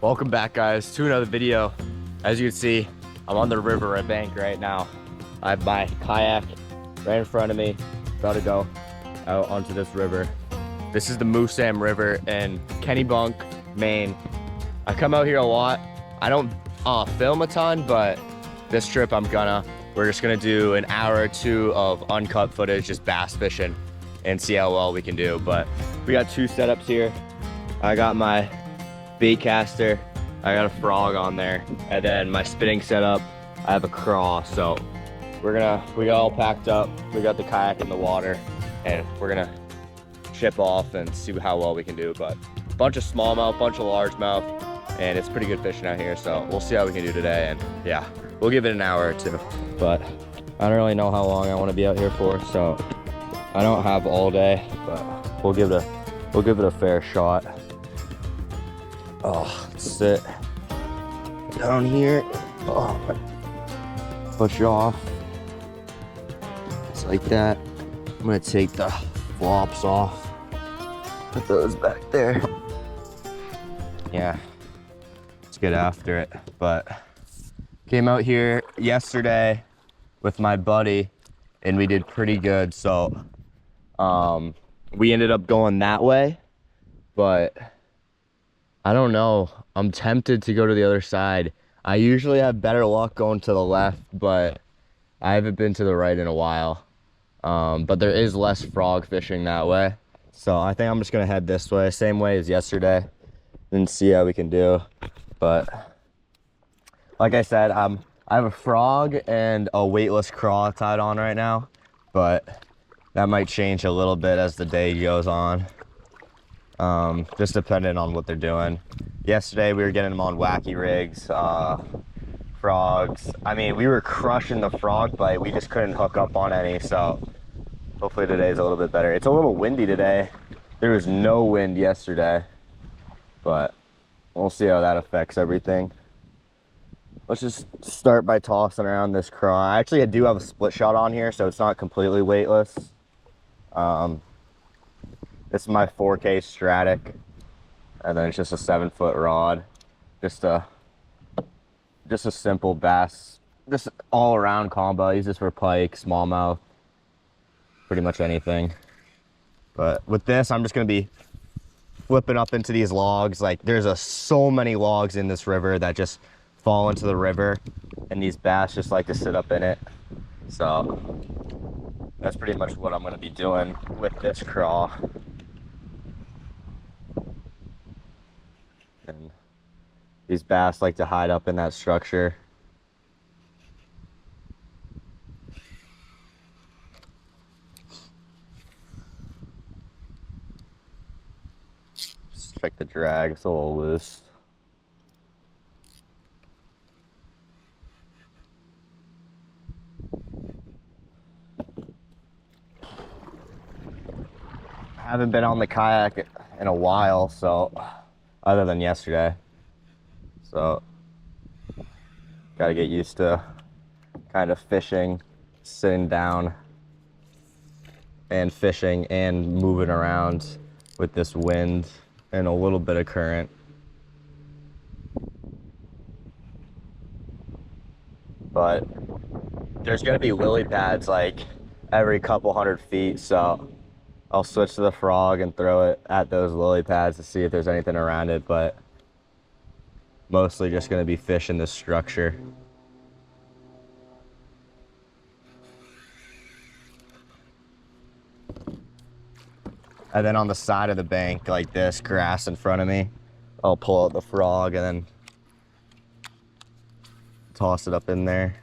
Welcome back, guys, to another video. As you can see, I'm on the river bank right now. I have my kayak right in front of me, about to go out onto this river. This is the Moosam River in Kennebunk, Maine. I come out here a lot. I don't film a ton, but this trip we're just gonna do an hour or two of uncut footage, just bass fishing, and see how well we can do. But we got two setups here. I got my bait caster, I got a frog on there, and then my spinning setup, I have a Croix. So we got all packed up, we got the kayak in the water, and we're gonna ship off and see how well we can do. But bunch of smallmouth, bunch of largemouth, and it's pretty good fishing out here, so we'll see how we can do today. And yeah, we'll give it an hour or two, but I don't really know how long I want to be out here for, so I don't have all day, but we'll give it a fair shot. Oh, let's sit down here. Oh, push off. It's like that. I'm gonna take the flops off. Put those back there. Yeah, let's get after it. But came out here yesterday with my buddy, and we did pretty good. So we ended up going that way, but I don't know. I'm tempted to go to the other side. I usually have better luck going to the left, but I haven't been to the right in a while. But there is less frog fishing that way. So I think I'm just gonna head this way, same way as yesterday, and see how we can do. But like I said, I have a frog and a weightless craw tied on right now, but that might change a little bit as the day goes on. Just depending on what they're doing. Yesterday we were getting them on Wacky Rigs, frogs. I mean, we were crushing the frog bite, we just couldn't hook up on any, so hopefully today's a little bit better. It's a little windy today. There was no wind yesterday, but we'll see how that affects everything. Let's just start by tossing around this craw. Actually, I do have a split shot on here, so it's not completely weightless. This is my 4K Stradic, and then it's just a 7-foot rod. Just a simple bass, just all around combo. I use this for pike, smallmouth, pretty much anything. But with this, I'm just gonna be flipping up into these logs. Like, there's so many logs in this river that just fall into the river, and these bass just like to sit up in it. So that's pretty much what I'm gonna be doing with this craw. And these bass like to hide up in that structure. Just check the drag, it's a little loose. I haven't been on the kayak in a while, so other than yesterday, so gotta get used to kind of fishing, sitting down and fishing and moving around with this wind and a little bit of current. But there's gonna be lily pads like every couple 100 feet, so I'll switch to the frog and throw it at those lily pads to see if there's anything around it, but mostly just gonna be fish in this structure. And then on the side of the bank, like this, grass in front of me, I'll pull out the frog and then toss it up in there.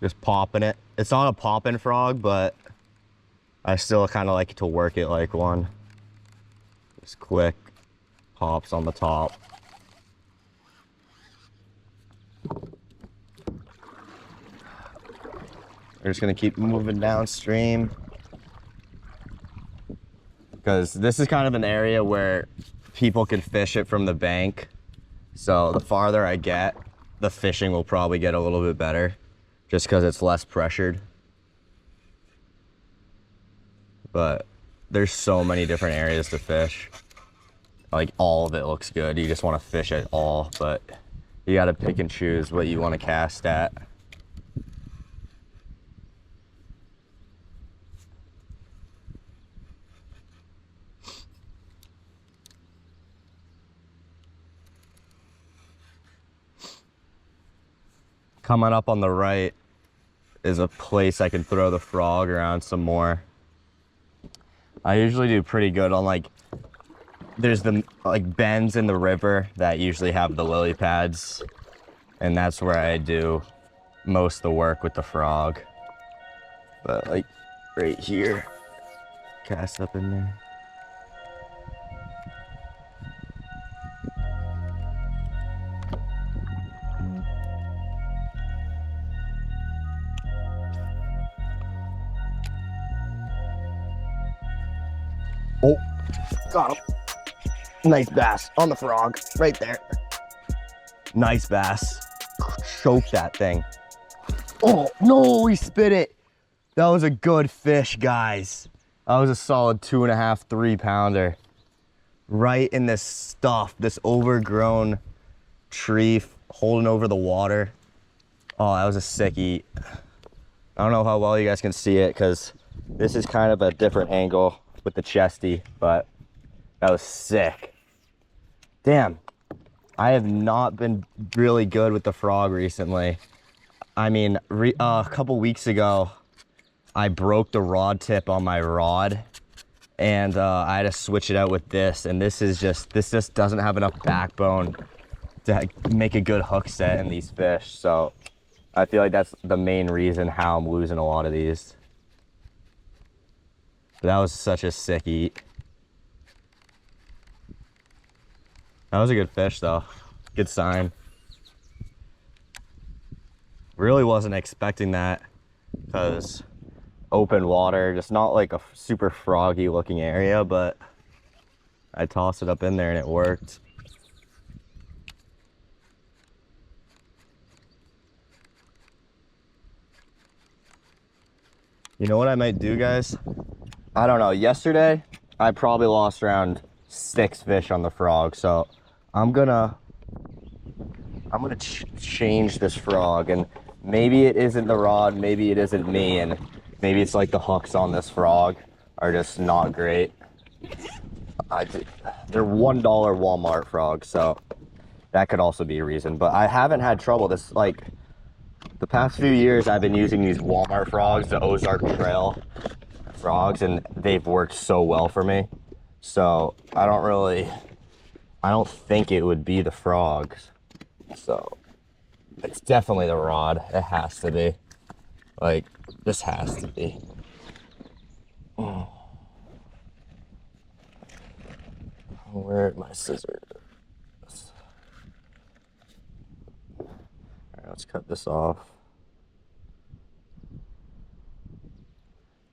Just popping it. It's not a popping frog, but I still kind of like to work it like one. Just quick pops on the top. We're just gonna keep moving downstream because this is kind of an area where people can fish it from the bank. So the farther I get, the fishing will probably get a little bit better just because it's less pressured. But there's so many different areas to fish. Like all of it looks good. You just want to fish it all, but you got to pick and choose what you want to cast at. Coming up on the right is a place I can throw the frog around some more. I usually do pretty good on like, there's the like bends in the river that usually have the lily pads, and that's where I do most of the work with the frog. But like right here, cast up in there. Oh, got him. Nice bass on the frog, right there. Nice bass. Choke that thing. Oh, no, he spit it. That was a good fish, guys. That was a solid 2.5, 3 pounder. Right in this stuff, this overgrown tree holding over the water. Oh, that was a sick eat. I don't know how well you guys can see it because this is kind of a different angle with the chesty, but that was sick. Damn, I have not been really good with the frog recently. I mean, a couple weeks ago, I broke the rod tip on my rod, and I had to switch it out with this, and this just doesn't have enough backbone to make a good hook set in these fish. So I feel like that's the main reason how I'm losing a lot of these. But that was such a sick eat. That was a good fish though. Good sign. Really wasn't expecting that because open water, just not like a super froggy looking area, but I tossed it up in there and it worked. You know what I might do, guys? I don't know. Yesterday, I probably lost around 6 fish on the frog, so I'm gonna change this frog, and maybe it isn't the rod, maybe it isn't me, and maybe it's like the hooks on this frog are just not great. They're $1 Walmart frogs, so that could also be a reason. But I haven't had trouble. This, like, the past few years I've been using these Walmart frogs, the Ozark Trail frogs, and they've worked so well for me. So I don't think it would be the frogs. So it's definitely the rod. It has to be. Like, this has to be. Oh. Where are my scissors? All right, let's cut this off.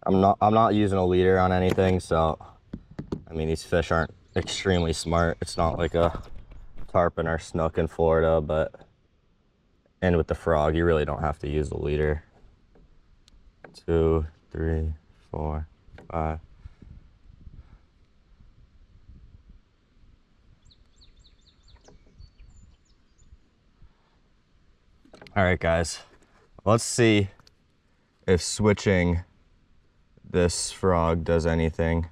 I'm not using a leader on anything, so I mean, these fish aren't extremely smart. It's not like a tarpon or snook in Florida, and with the frog, you really don't have to use a leader. 2, 3, 4, 5. All right, guys, let's see if switching this frog does anything.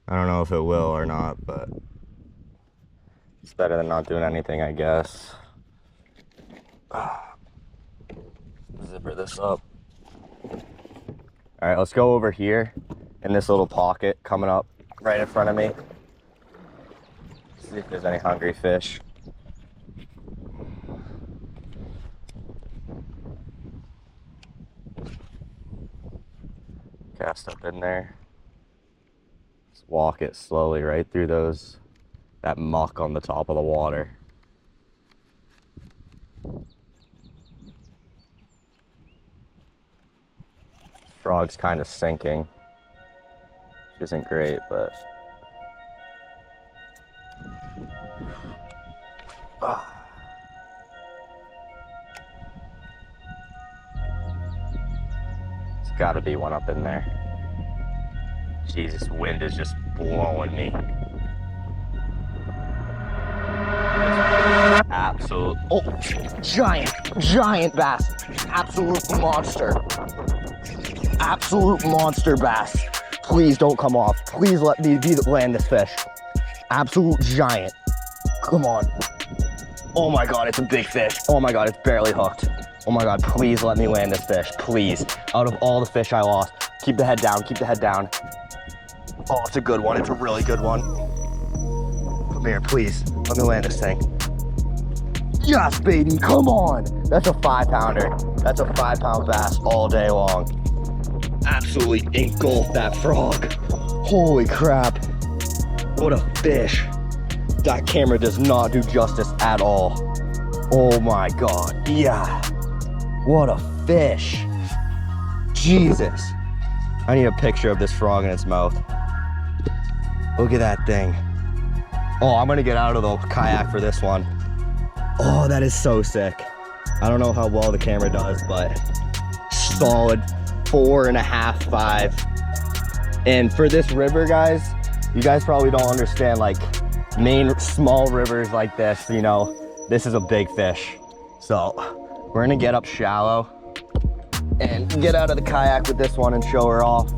I don't know if it will or not, but it's better than not doing anything, I guess. Zipper this up. All right, let's go over here in this little pocket coming up right in front of me. See if there's any hungry fish. Cast up in there. Just walk it slowly right through that muck on the top of the water. Frog's kind of sinking, which isn't great, but there's got to be one up in there. Jesus, wind is just blowing me. Absolute, oh, giant bass, absolute monster bass. Please don't come off. Please let me land this fish. Absolute giant. Come on. Oh my God, it's a big fish. Oh my God, it's barely hooked. Oh my God, please let me land this fish, please. Out of all the fish I lost, keep the head down, keep the head down. Oh, it's a good one, it's a really good one. Come here, please, let me land this thing. Yes, baby, come on. That's a 5-pounder. That's a 5-pound bass all day long. Absolutely engulfed that frog. Holy crap. What a fish. That camera does not do justice at all. Oh my God, yeah. What a fish. Jesus. I need a picture of this frog in its mouth. Look at that thing. Oh, I'm gonna get out of the kayak for this one. Oh, that is so sick. I don't know how well the camera does, but solid 4.5, 5. And for this river, guys, you guys probably don't understand, like Maine small rivers like this, you know, this is a big fish. So we're gonna get up shallow and get out of the kayak with this one and show her off.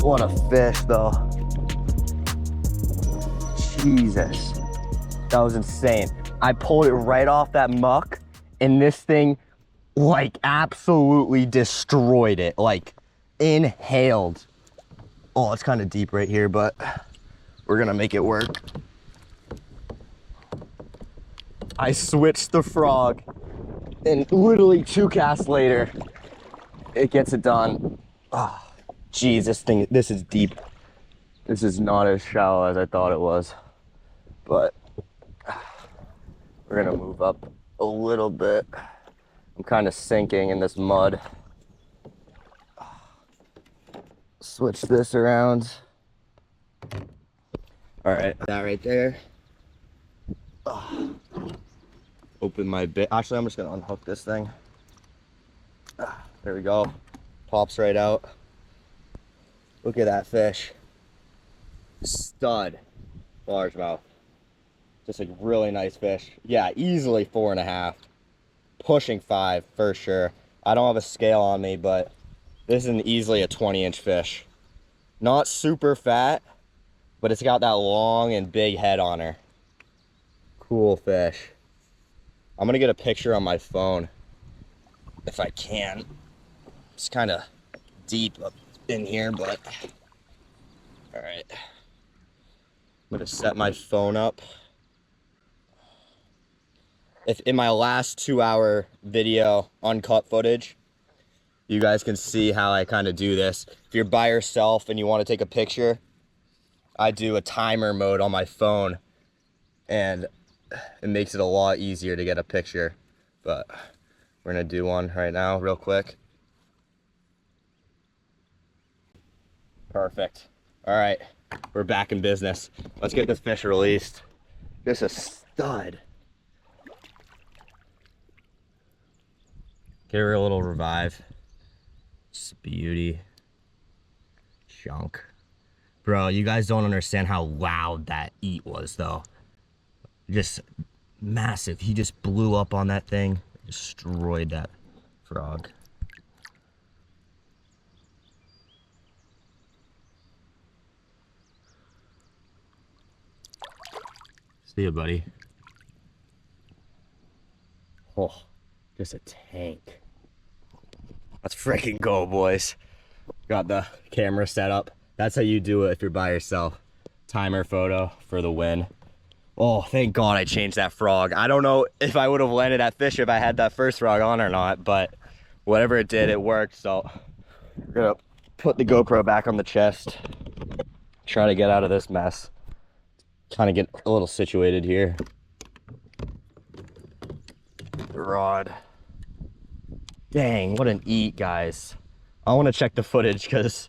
What a fish though. Jesus, that was insane. I pulled it right off that muck and this thing like absolutely destroyed it, like inhaled. Oh, it's kind of deep right here, but we're gonna make it work. I switched the frog and literally 2 casts later, it gets it done. Oh, geez, this is deep. This is not as shallow as I thought it was, but we're gonna move up a little bit. I'm kind of sinking in this mud. Switch this around. All right, that right there. Open my bit. Actually, I'm just gonna unhook this thing. There we go. Pops right out. Look at that fish. Stud largemouth. Just a really nice fish. Yeah, easily 4.5. Pushing 5 for sure. I don't have a scale on me, but this is easily a 20-inch fish. Not super fat, but it's got that long and big head on her. Cool fish. I'm gonna get a picture on my phone if I can. It's kind of deep up in here, but all right. I'm gonna set my phone up. If in my last 2-hour video uncut footage, you guys can see how I kind of do this. If you're by yourself and you want to take a picture, I do a timer mode on my phone and it makes it a lot easier to get a picture. But we're gonna do one right now real quick. Perfect. All right, we're back in business. Let's get this fish released. Just a stud. Give her a little revive. Just beauty. Chunk. Bro, you guys don't understand how loud that eat was though. Just massive. He just blew up on that thing. Destroyed that frog. See ya, buddy. Oh, just a tank. Let's freaking go, boys. Got the camera set up. That's how you do it if you're by yourself. Timer photo for the win. Oh, thank God I changed that frog. I don't know if I would have landed that fish if I had that first frog on or not, but whatever it did, it worked. So we're gonna put the GoPro back on the chest. Try to get out of this mess. Kind of get a little situated here. The rod. Dang, what an eat, guys. I want to check the footage because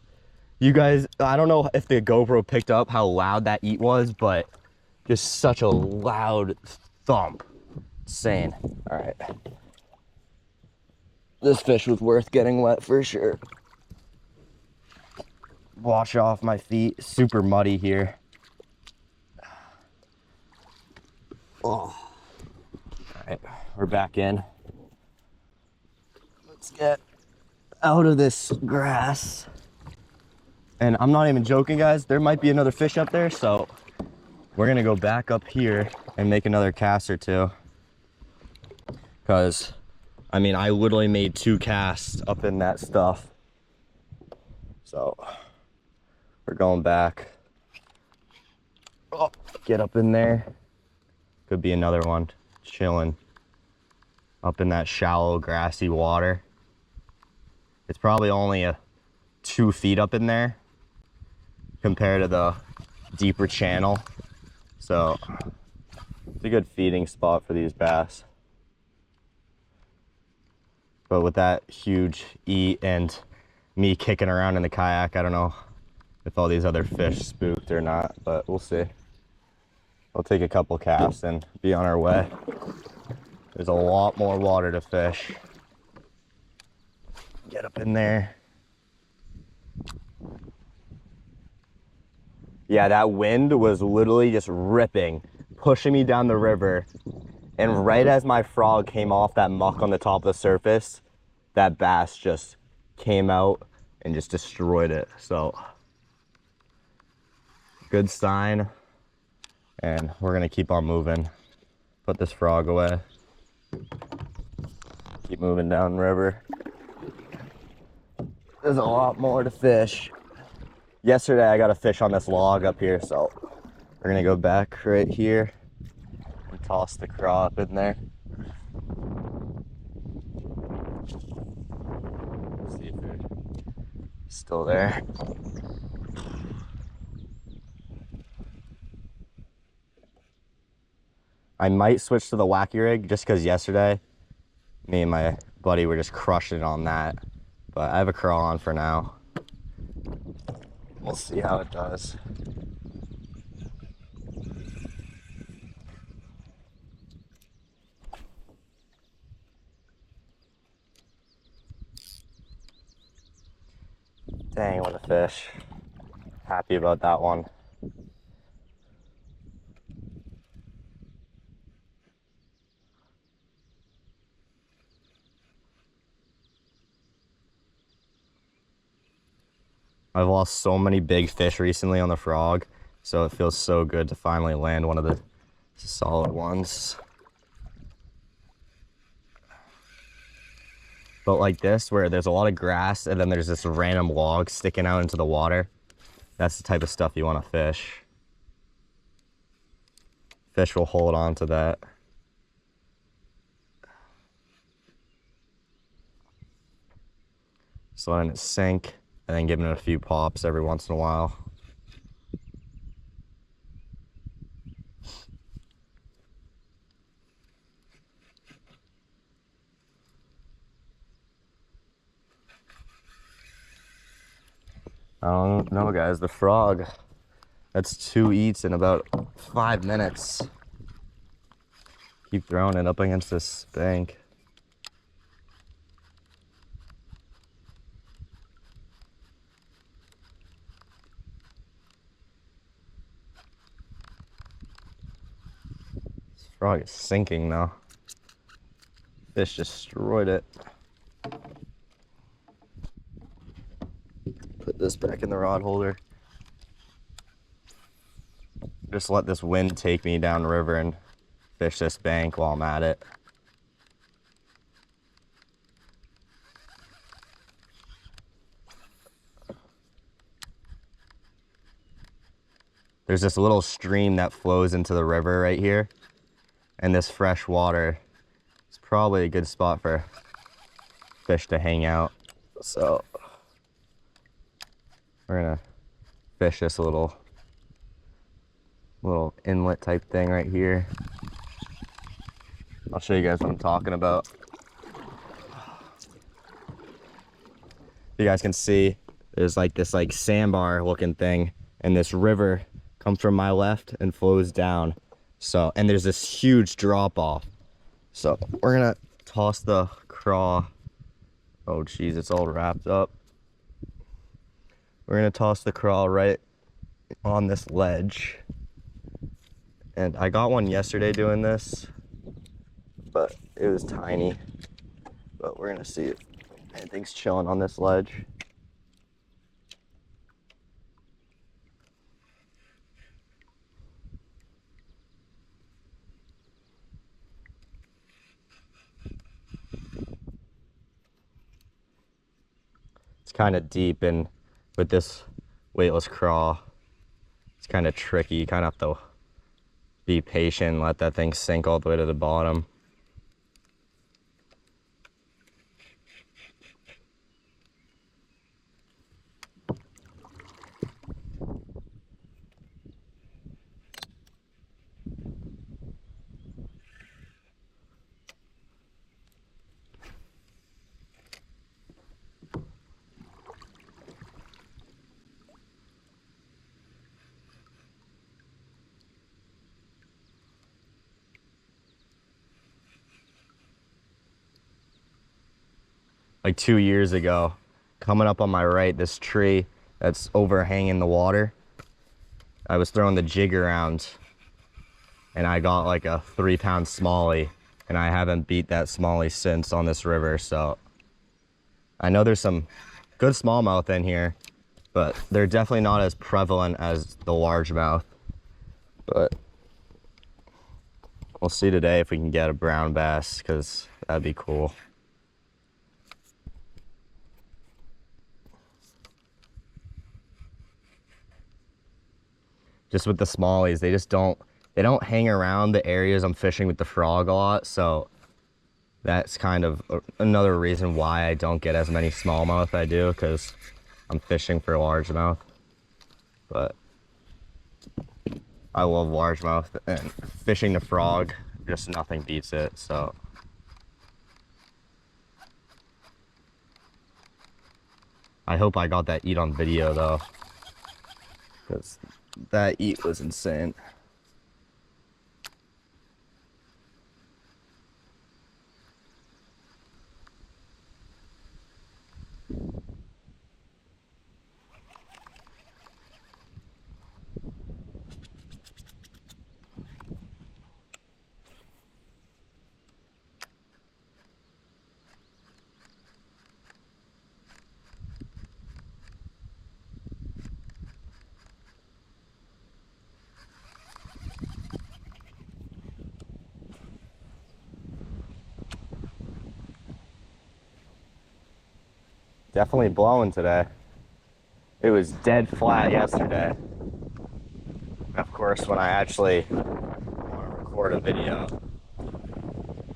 you guys, I don't know if the GoPro picked up how loud that eat was, but just such a loud thump. Insane. All right. This fish was worth getting wet for sure. Wash off my feet. Super muddy here. Oh. All right, we're back in. Let's get out of this grass. And I'm not even joking, guys. There might be another fish up there, so we're gonna go back up here and make another cast or two. Because, I mean, I literally made 2 casts up in that stuff. So, we're going back. Oh, get up in there. Could be another one chilling up in that shallow, grassy water. It's probably only 2 feet up in there compared to the deeper channel. So, it's a good feeding spot for these bass. But with that huge eat and me kicking around in the kayak, I don't know if all these other fish spooked or not, but we'll see. We'll take a couple casts and be on our way. There's a lot more water to fish. Get up in there. Yeah, that wind was literally just ripping, pushing me down the river. And right as my frog came off that muck on the top of the surface, that bass just came out and just destroyed it. So, good sign. And we're gonna keep on moving. Put this frog away. Keep moving down the river. There's a lot more to fish. Yesterday I got a fish on this log up here, so we're gonna go back right here and toss the craw up in there. See if they're still there. I might switch to the Wacky Rig just because yesterday me and my buddy were just crushing it on that. But I have a craw on for now. We'll see how it does. Dang, what a fish. Happy about that one. I've lost so many big fish recently on the frog, so it feels so good to finally land one of the solid ones. But like this, where there's a lot of grass and then there's this random log sticking out into the water, that's the type of stuff you want to fish. Fish will hold on to that. Just letting it sink and then giving it a few pops every once in a while. I don't know, guys, the frog, that's 2 eats in about 5 minutes. Keep throwing it up against this bank. This frog is sinking now. Fish destroyed it. Put this back in the rod holder. Just let this wind take me down river and fish this bank while I'm at it. There's this little stream that flows into the river right here, and this fresh water is probably a good spot for fish to hang out. So we're gonna fish this little inlet type thing right here. I'll show you guys what I'm talking about. you guys can see, there's like this like sandbar looking thing, and this river comes from my left and flows down. So, and there's this huge drop off. So we're gonna toss the craw. Oh geez, it's all wrapped up. We're gonna toss the craw right on this ledge. And I got one yesterday doing this, but it was tiny. But we're gonna see if anything's chilling on this ledge. It's kind of deep, and with this weightless craw, it's kind of tricky. You kind of have to be patient and let that thing sink all the way to the bottom. Like 2 years ago, coming up on my right, this tree that's overhanging the water, I was throwing the jig around and I got like a 3-pound smallie, and I haven't beat that smallie since on this river. So I know there's some good smallmouth in here, but they're definitely not as prevalent as the largemouth. But we'll see today if we can get a brown bass, because that'd be cool. Just with the smallies, they don't hang around the areas I'm fishing with the frog a lot, so that's kind of another reason why I don't get as many smallmouth I do, because I'm fishing for largemouth. But I love largemouth, and fishing the frog, just nothing beats it. So I hope I got that eat on video though, because that eat was insane. Definitely blowing today. It was dead flat yesterday. Of course, when I actually want to record a video,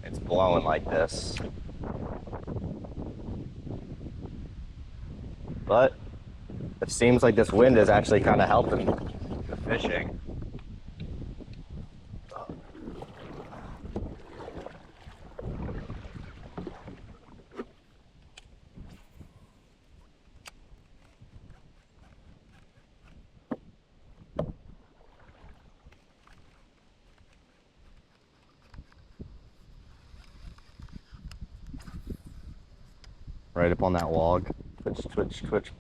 it's blowing like this. But it seems like this wind is actually kind of helping the fishing. Right up on that log. Twitch, twitch, twitch.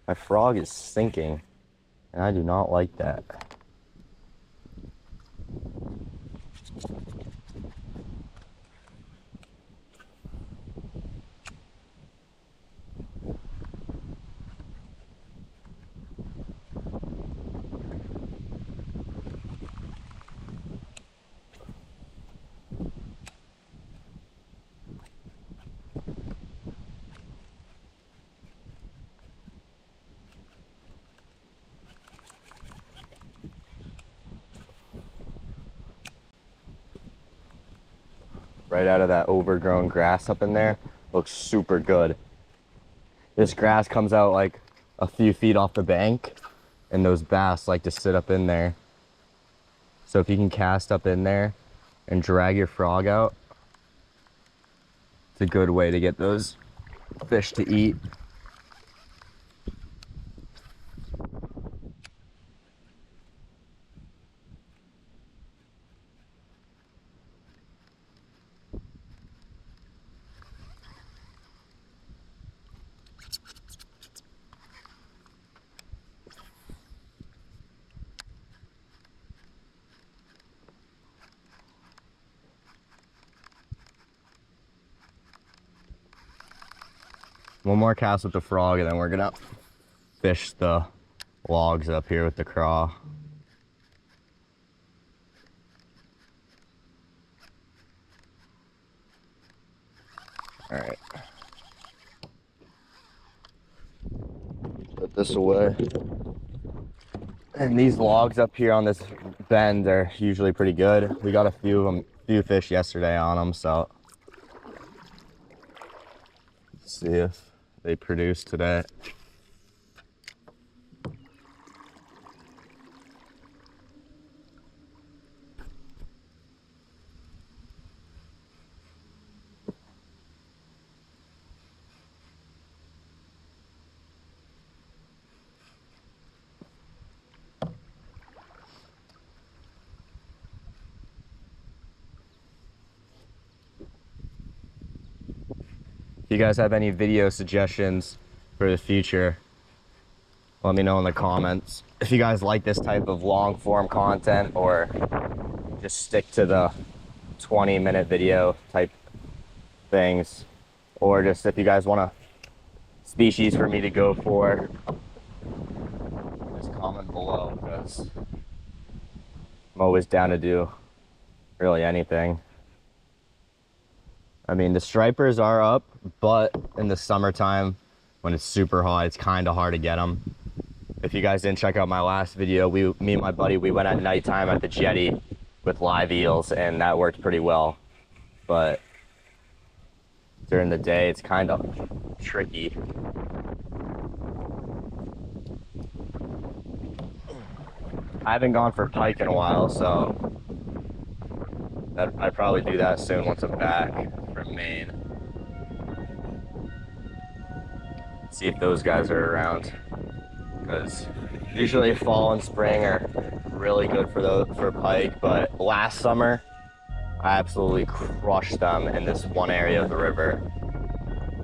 My frog is sinking, and I do not like that. Right out of that overgrown grass up in there. Looks super good. This grass comes out like a few feet off the bank, and those bass like to sit up in there. So if you can cast up in there and drag your frog out, It's a good way to get those fish to eat. One more cast with the frog, and then we're gonna fish the logs up here with the craw. All right. Put this away. And these logs up here on this bend are usually pretty good. We got a few fish yesterday on them, so let's see if they produce today. If you guys have any video suggestions for the future, let me know in the comments. If you guys like this type of long form content, or just stick to the 20-minute video type things, or just if you guys want a species for me to go for, just comment below, because I'm always down to do really anything. I mean, the stripers are up, but in the summertime, when it's super hot, it's kind of hard to get them. If you guys didn't check out my last video, me and my buddy, we went at nighttime at the jetty with live eels, and that worked pretty well. But during the day, it's kind of tricky. I haven't gone for pike in a while, so I'd probably do that soon once I'm back from Maine. See if those guys are around, because usually fall and spring are really good for pike, but last summer I absolutely crushed them in this one area of the river.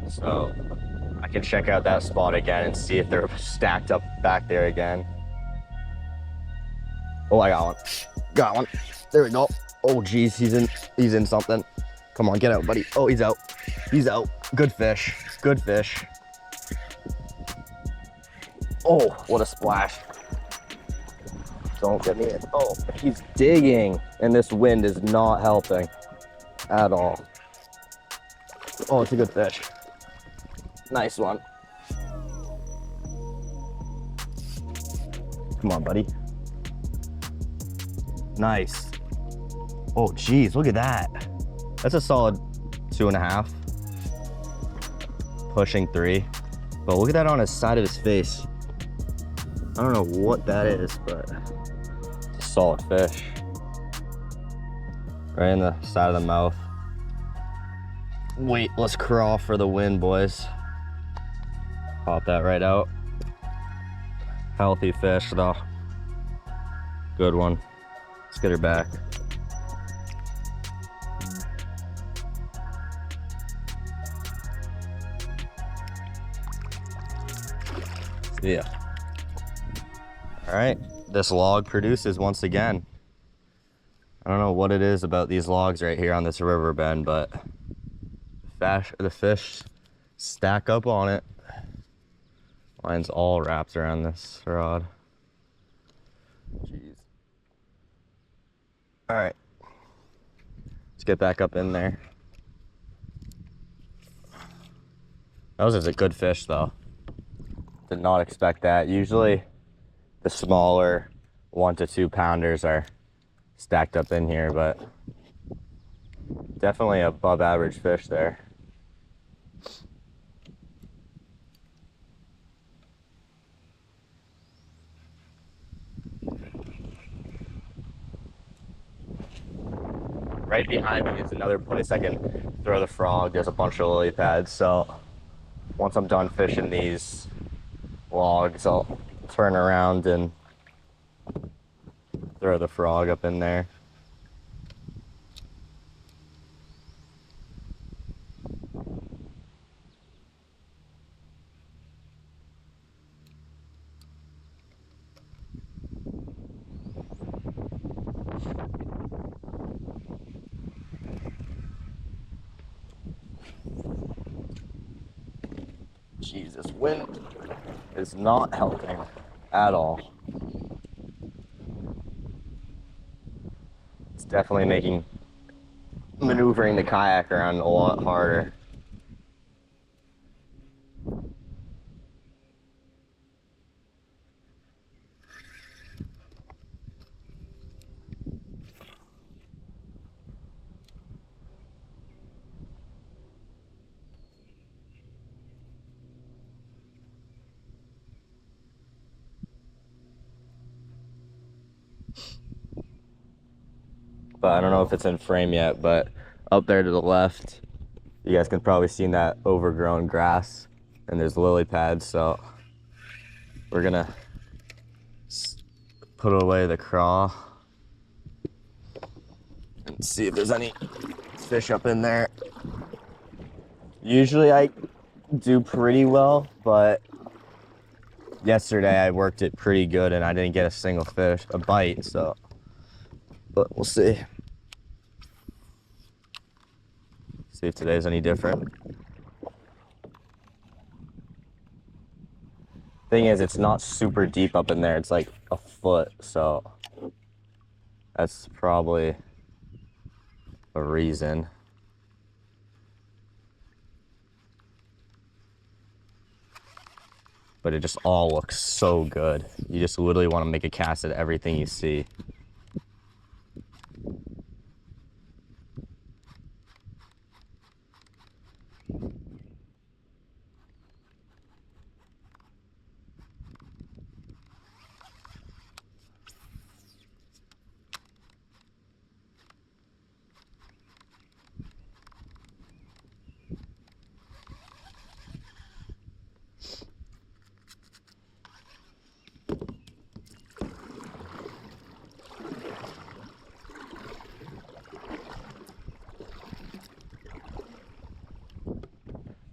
So I can check out that spot again and see if they're stacked up back there again. Oh, I got one. Got one. There we go. Oh geez, he's in something. Come on, get out, buddy. Oh, he's out. He's out. Good fish. Good fish. Oh, what a splash. Don't get me in. Oh, he's digging, and this wind is not helping at all. Oh, it's a good fish. Nice one. Come on, buddy. Nice. Oh geez, look at that. That's a solid 2.5, pushing 3. But look at that on his side of his face. I don't know what that is, but it's a solid fish. Right in the side of the mouth. Wait, let's crawl for the wind, boys. Pop that right out. Healthy fish though. Good one. Let's get her back. Yeah. All right, this log produces once again. I don't know what it is about these logs right here on this river bend, but the fish stack up on it. Line's all wrapped around this rod. Jeez. All right, let's get back up in there. That was a good fish though. Did not expect that. Usually the smaller 1 to 2 pounders are stacked up in here, but definitely above average fish there. right behind me is another place I can throw the frog. There's a bunch of lily pads, so once I'm done fishing these logs, I'll turn around and throw the frog up in there. Jesus, wind is not helping at all. It's definitely making maneuvering the kayak around a lot harder. But I don't know if it's in frame yet, but up there to the left, you guys can probably see that overgrown grass, and there's lily pads, so we're gonna put away the craw and see if there's any fish up in there. Usually I do pretty well, but yesterday I worked it pretty good and I didn't get a single fish, a bite, so, but we'll see. See if today's any different. Thing is, it's not super deep up in there. It's like a foot, so that's probably a reason. But it just all looks so good. You just literally want to make a cast at everything you see.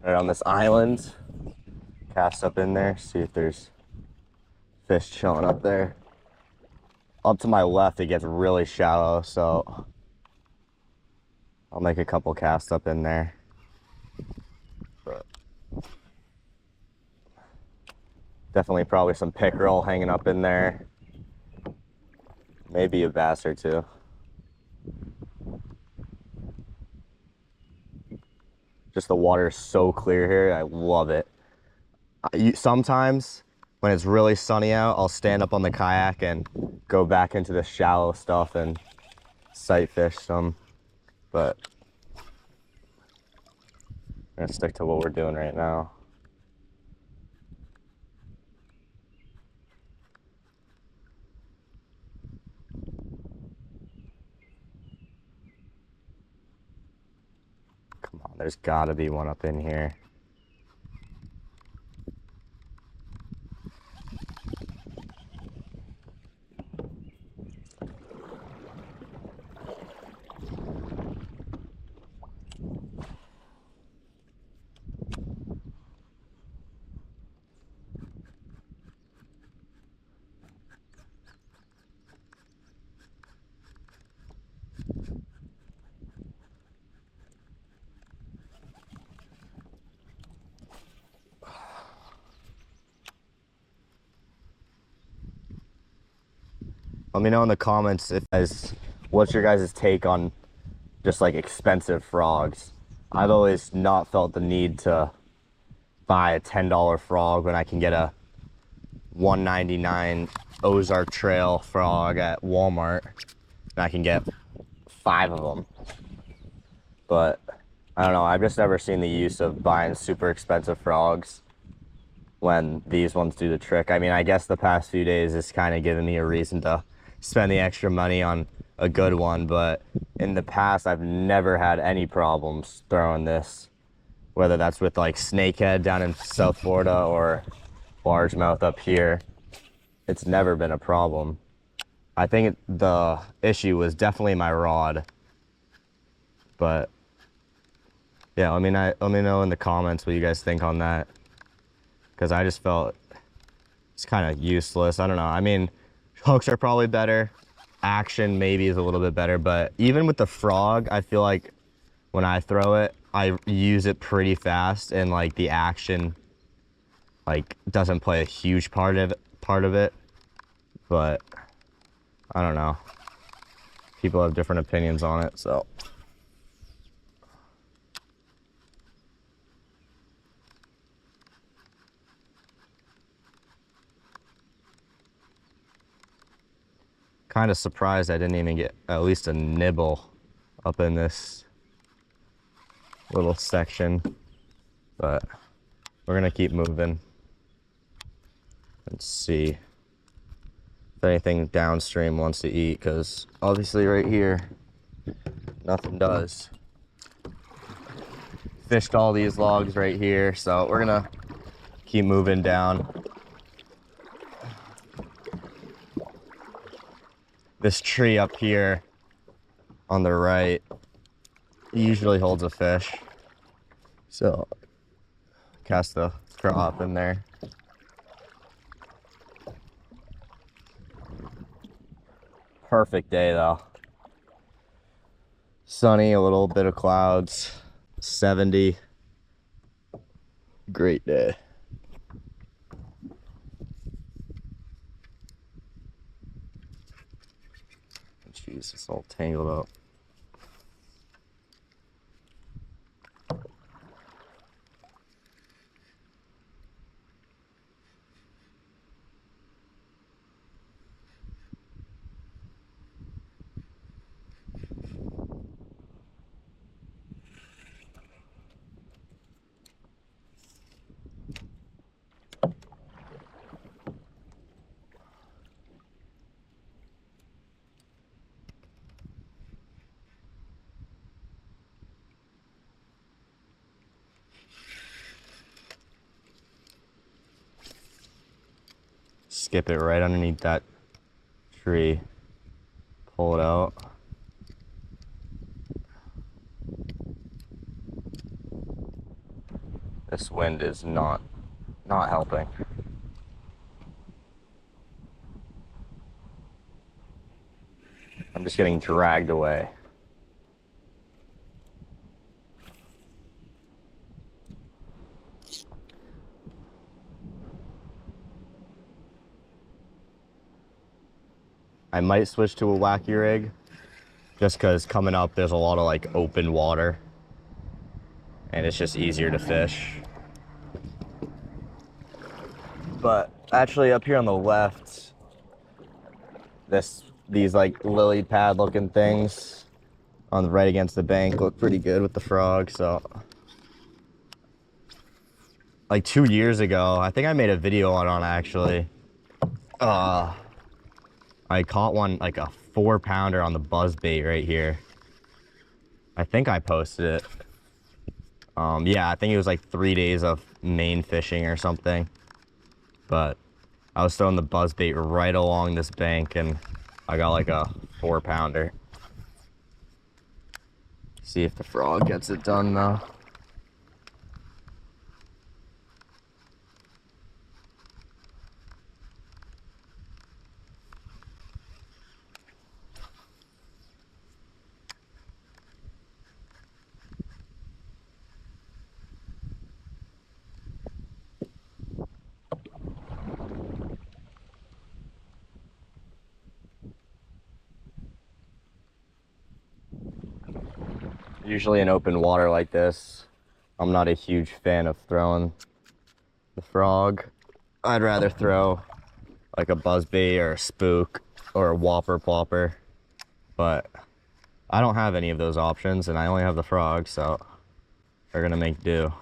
Right on this island, cast up in there, see if there's fish chilling up there. Up to my left, it gets really shallow, so I'll make a couple casts up in there. But definitely probably some pickerel hanging up in there. Maybe a bass or two. Just the water is so clear here. I love it. Sometimes when it's really sunny out, I'll stand up on the kayak and go back into the shallow stuff and sight fish some. But I'm gonna stick to what we're doing right now. Come on, there's gotta be one up in here. Let me know in the comments what's your guys' take on just like expensive frogs. I've always not felt the need to buy a $10 frog when I can get a $1.99 Ozark Trail frog at Walmart, and I can get 5 of them. But I don't know, I've just never seen the use of buying super expensive frogs when these ones do the trick. I mean, I guess the past few days has kind of given me a reason to spend the extra money on a good one, but in the past I've never had any problems throwing this, whether that's with like snakehead down in South Florida or largemouth up here. It's never been a problem. I think the issue was definitely my rod, but yeah, let me know in the comments what you guys think on that, because I just felt it's kind of useless. I don't know. I mean, hooks are probably better. Action maybe is a little bit better, but even with the frog, I feel like when I throw it, I use it pretty fast, and like the action like doesn't play a huge part of it. But I don't know. People have different opinions on it, so. Kind of surprised I didn't even get at least a nibble up in this little section, but we're gonna keep moving and see if anything downstream wants to eat, because obviously right here nothing does. Fished all these logs right here, so we're gonna keep moving down. This tree up here on the right usually holds a fish, so cast the crop in there. Perfect day though. Sunny, a little bit of clouds, 70. Great day. Jeez, it's all tangled up. Skip it right underneath that tree. Pull it out. This wind is not helping. I'm just getting dragged away. I might switch to a Wacky Rig, just because coming up there's a lot of like open water and it's just easier to fish. But actually up here on the left, these like lily pad looking things on the right against the bank look pretty good with the frog. So like 2 years ago, I think I made a video on actually. I caught one, like a 4-pounder on the buzz bait right here. I think I posted it. Yeah, I think it was like 3 days of Maine fishing or something. But I was throwing the buzz bait right along this bank and I got like a 4-pounder. See if the frog gets it done though. Usually in open water like this, I'm not a huge fan of throwing the frog. I'd rather throw like a buzzbait or a spook or a whopper plopper, but I don't have any of those options and I only have the frog, so we're gonna make do.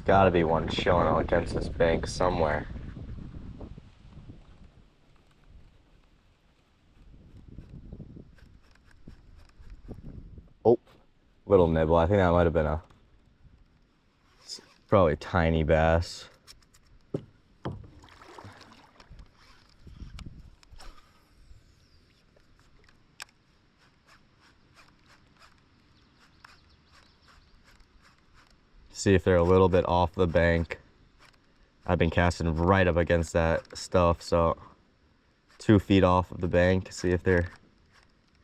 There's gotta be one chilling out against this bank somewhere. Oh, little nibble. I think that might have been a probably tiny bass. See if they're a little bit off the bank. I've been casting right up against that stuff, so 2 feet off of the bank. See if they're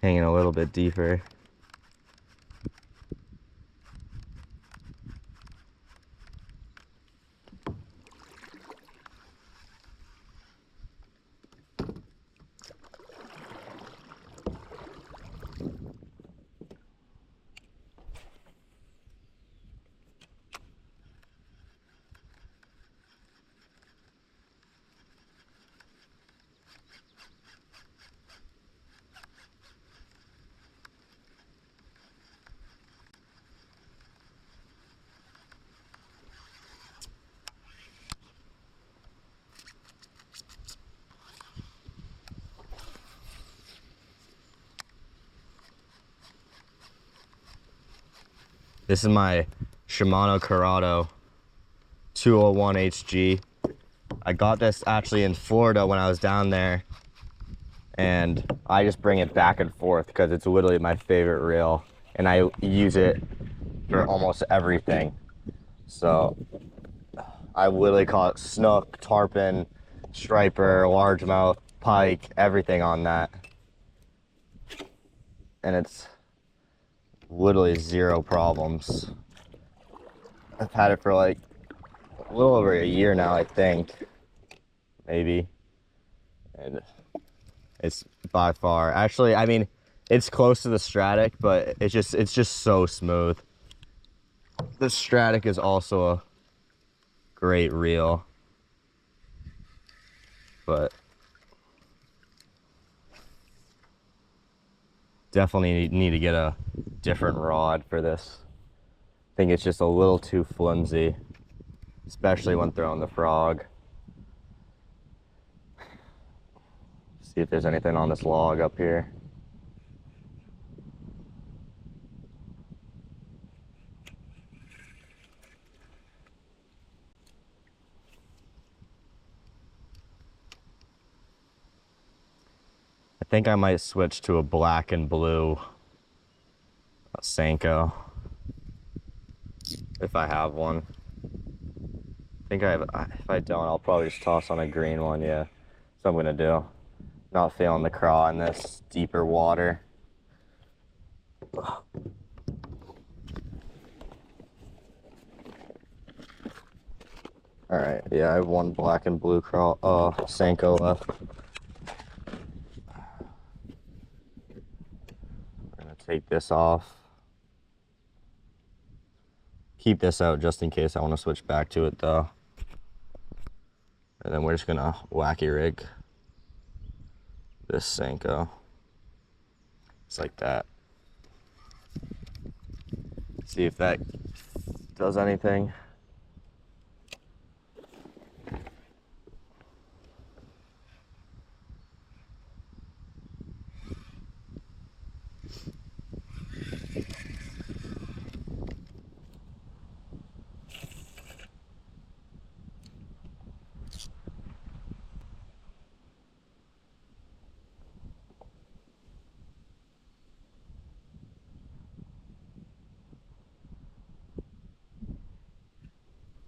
hanging a little bit deeper. This is my Shimano Curado 201 HG. I got this actually in Florida when I was down there, and I just bring it back and forth because it's literally my favorite reel, and I use it for almost everything. So I literally caught snook, tarpon, striper, largemouth, pike, everything on that, and it's literally 0 problems. I've had it for like a little over a year now, I think, maybe, and it's by far, actually, I mean, it's close to the Stradic, but it's just so smooth. The Stradic is also a great reel, but definitely need to get a different rod for this. I think it's just a little too flimsy, especially when throwing the frog. See if there's anything on this log up here. I think I might switch to a black and blue Senko if I have one. I think I have. If I don't, I'll probably just toss on a green one. Yeah, that's what I'm gonna do. Not feeling the craw in this deeper water. All right, yeah, I have one black and blue craw Senko left. I'm gonna take this off. Keep this out just in case I want to switch back to it though. And then we're just gonna wacky rig this Senko. Just like that. See if that does anything.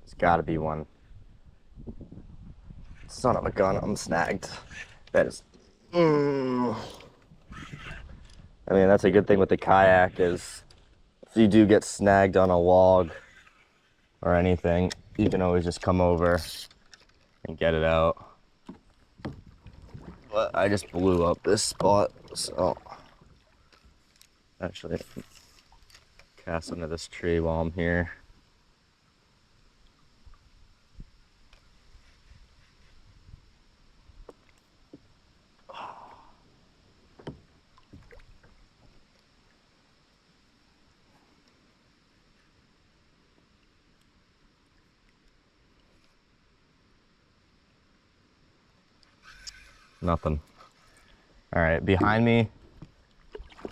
There's gotta be one. Son of a gun, I'm snagged. That is. I mean, that's a good thing with the kayak is if you do get snagged on a log or anything, you can always just come over and get it out. But I just blew up this spot, so actually cast into this tree while I'm here. Nothing. All right, behind me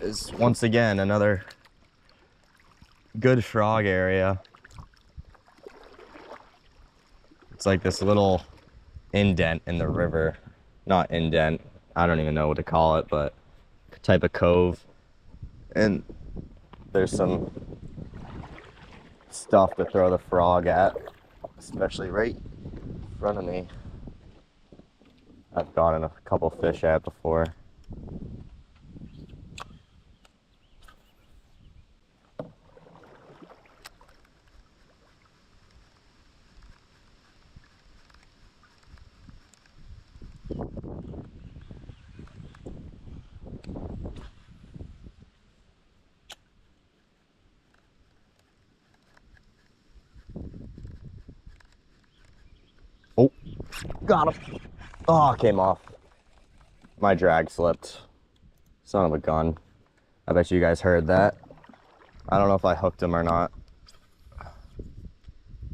is once again another good frog area. It's like this little indent in the river. Not indent, I don't even know what to call it, but type of cove. And there's some stuff to throw the frog at, especially right in front of me. I've gotten a couple fish at before. Oh, got him. Oh, came off. My drag slipped. Son of a gun. I bet you guys heard that. I don't know if I hooked him or not.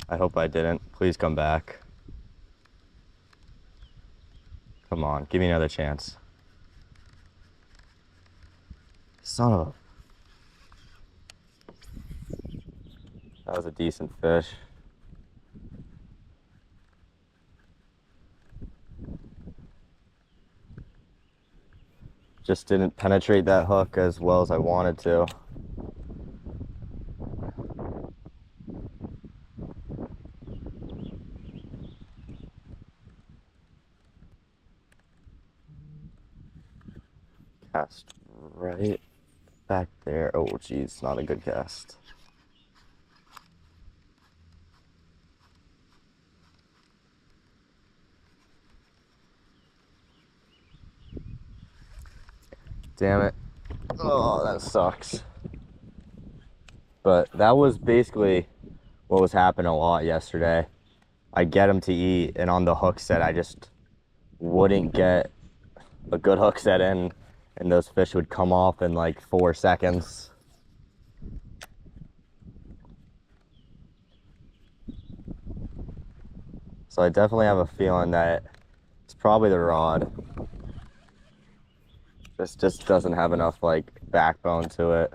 I hope I didn't. Please come back. Come on, give me another chance. Son of a... That was a decent fish. Just didn't penetrate that hook as well as I wanted to. Cast right back there. Oh, geez, not a good cast. Damn it. Oh, that sucks. But that was basically what was happening a lot yesterday. I get them to eat, and on the hook set, I just wouldn't get a good hook set in, and those fish would come off in like 4 seconds. So I definitely have a feeling that it's probably the rod. This just doesn't have enough like backbone to it.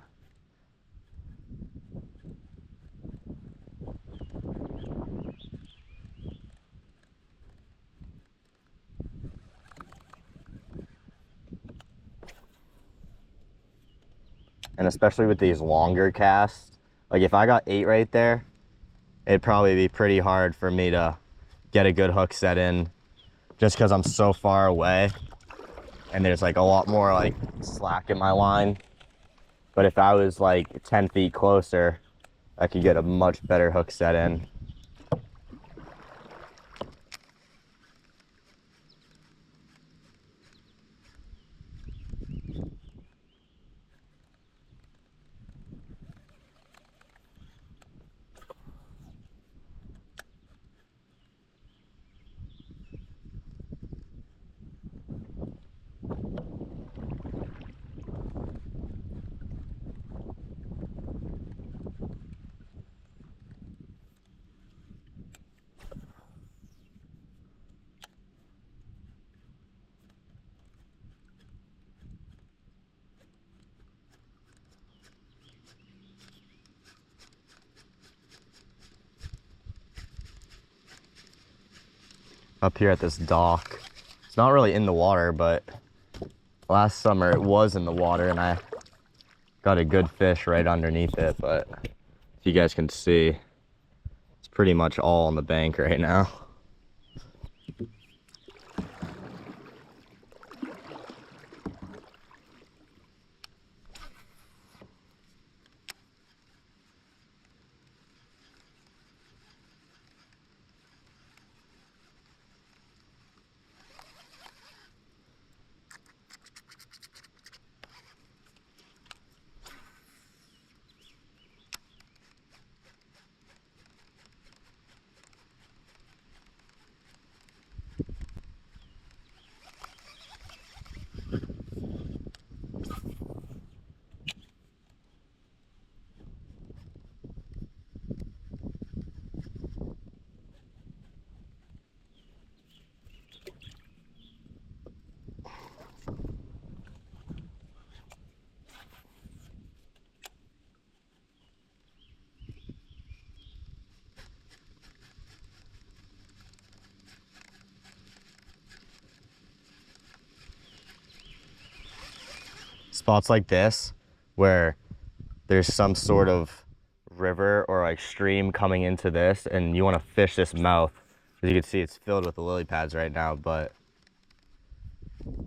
And especially with these longer casts, like if I got 8 right there, it'd probably be pretty hard for me to get a good hook set in just because I'm so far away and there's like a lot more like slack in my line. But if I was like 10 feet closer, I could get a much better hook set in. Up here at this dock, it's not really in the water, but last summer it was in the water and I got a good fish right underneath it. But if you guys can see, it's pretty much all on the bank right now. spots like this where there's some sort of river or like stream coming into this and you want to fish this mouth. As you can see, it's filled with the lily pads right now, but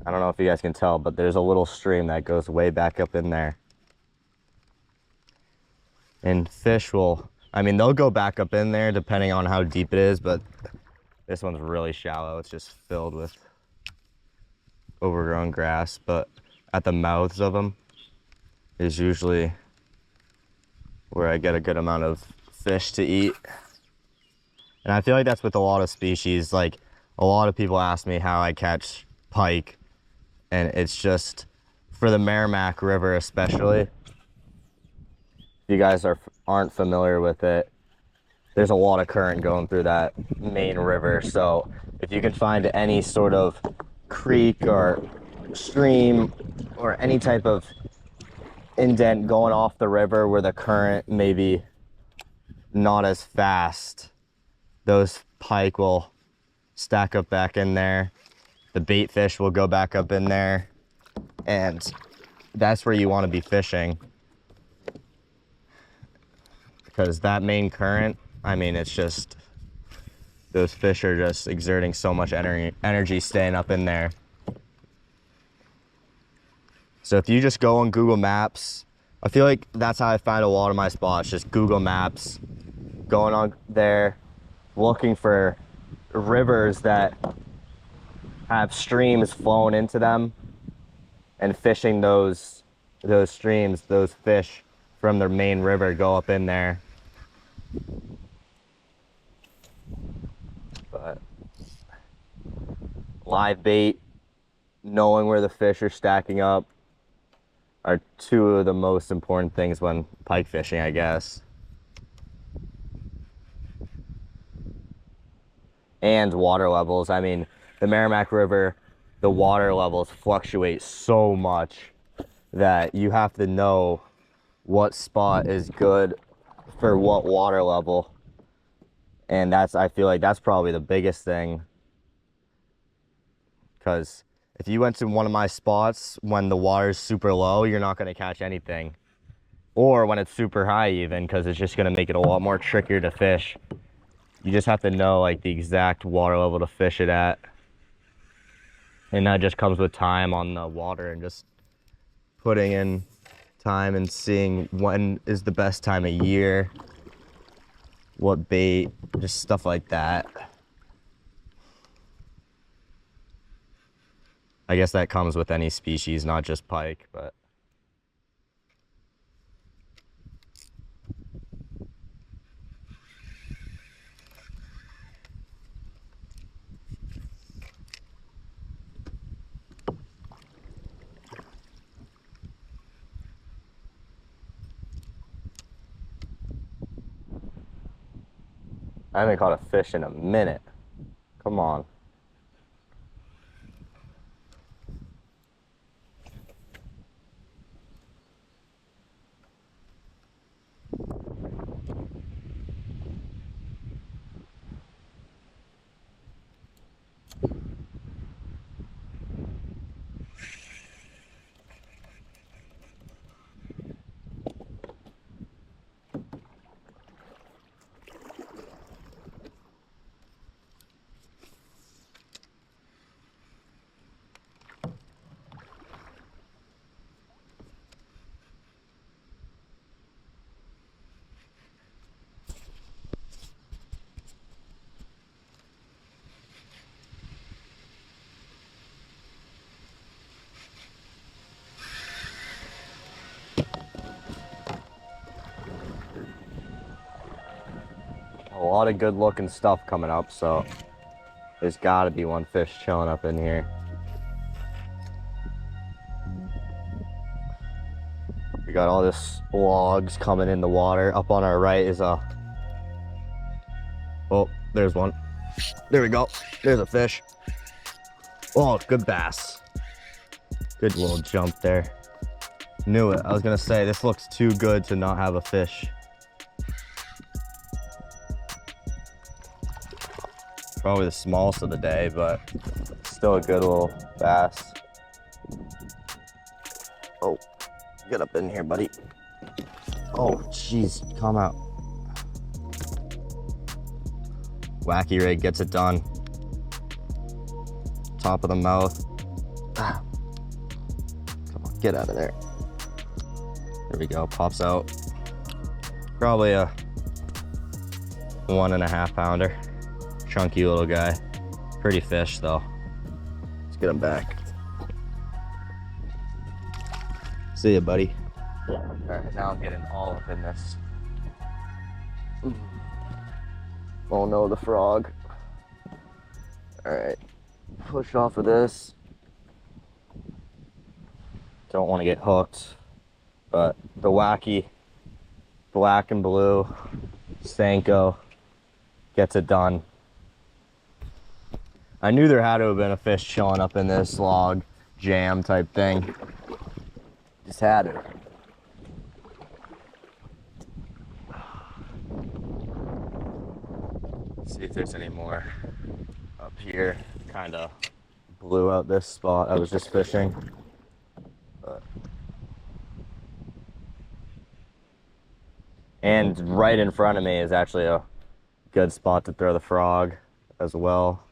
I don't know if you guys can tell, but there's a little stream that goes way back up in there. And fish will, I mean, they'll go back up in there depending on how deep it is, but this one's really shallow. It's just filled with overgrown grass, but at the mouths of them is usually where I get a good amount of fish to eat. And I feel like that's with a lot of species. Like, a lot of people ask me how I catch pike, and it's just for the Merrimack River especially. If you guys aren't familiar with it, there's a lot of current going through that Maine River. So if you can find any sort of creek or stream or any type of indent going off the river where the current maybe not as fast, those pike will stack up back in there. The bait fish will go back up in there, and that's where you want to be fishing, because that main current, I mean, it's just, those fish are just exerting so much energy staying up in there. So if you just go on Google Maps, I feel like that's how I find a lot of my spots, just Google Maps, going on there, looking for rivers that have streams flowing into them and fishing those streams. Those fish from their main river go up in there. But live bait, knowing where the fish are stacking up, are two of the most important things when pike fishing, I guess. And water levels. I mean, the Merrimack River, the water levels fluctuate so much that you have to know what spot is good for what water level. And I feel like that's probably the biggest thing, because if you went to one of my spots when the water's super low, you're not going to catch anything. Or when it's super high even, because it's just going to make it a lot more trickier to fish. You just have to know like the exact water level to fish it at. And that just comes with time on the water and just putting in time and seeing when is the best time of year, what bait, just stuff like that. I guess that comes with any species, not just pike, but I haven't caught a fish in a minute. Come on. A lot of good looking stuff coming up, so there's got to be one fish chilling up in here. We got all this logs coming in the water. Up on our right is a, oh, there's one. There we go. There's a fish. Oh, good bass. Good little jump there. Knew it. I was gonna say, this looks too good to not have a fish. Probably the smallest of the day, but still a good little bass. Oh, get up in here, buddy. Oh, jeez, come out. Wacky Rig gets it done. Top of the mouth. Ah. Come on, get out of there. There we go, pops out. Probably a 1.5 pounder. Chunky little guy. Pretty fish though. Let's get him back. See ya, buddy. All right, now I'm getting all up in this. Oh no, the frog. All right, push off of this. Don't want to get hooked, but the Wacky black and blue Senko gets it done. I knew there had to have been a fish chilling up in this log jam type thing. Just had it. See if there's any more up here. Kind of blew out this spot I was just fishing. But. And right in front of me is actually a good spot to throw the frog as well.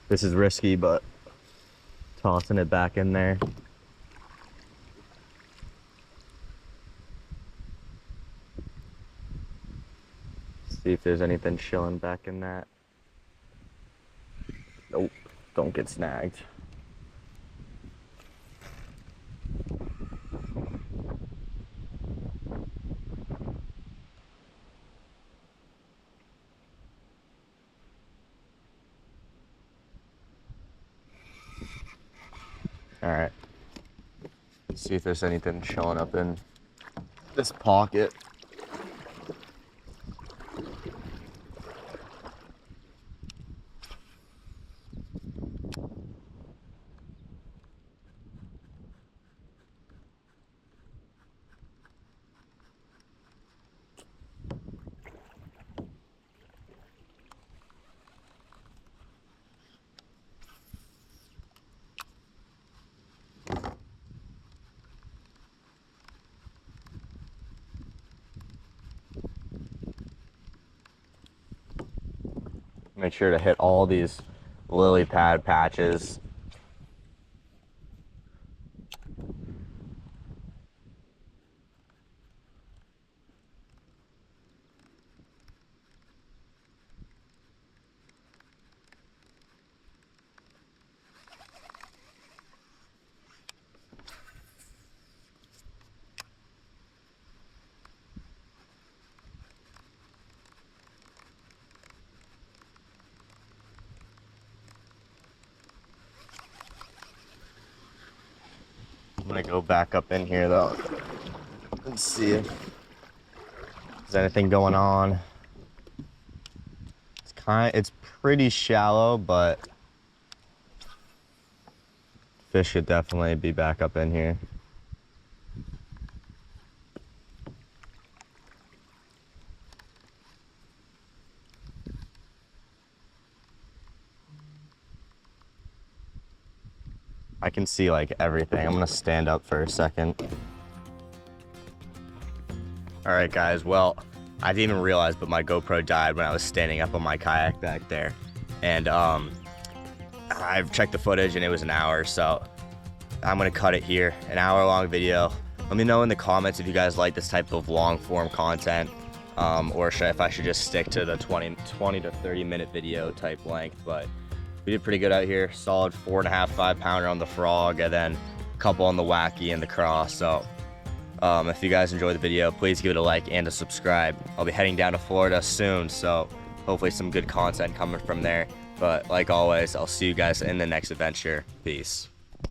This is risky, but tossing it back in there. See if there's anything chilling back in that. Nope, don't get snagged. All right, see if there's anything showing up in this pocket. Make sure to hit all these lily pad patches. I'm gonna go back up in here though and see if there's anything going on. It's pretty shallow, but fish should definitely be back up in here. I can see like everything. I'm gonna stand up for a second. All right, guys, well, I didn't even realize, but my GoPro died when I was standing up on my kayak back there. And I've checked the footage and it was an hour, so I'm gonna cut it here. An hour-long video. Let me know in the comments if you guys like this type of long-form content, or if I should just stick to the 20 to 30-minute video type length. But we did pretty good out here. Solid 4.5, 5 pounder on the frog, and then a couple on the Wacky and the Croix. So if you guys enjoyed the video, please give it a like and a subscribe. I'll be heading down to Florida soon, so hopefully some good content coming from there. But like always, I'll see you guys in the next adventure. Peace.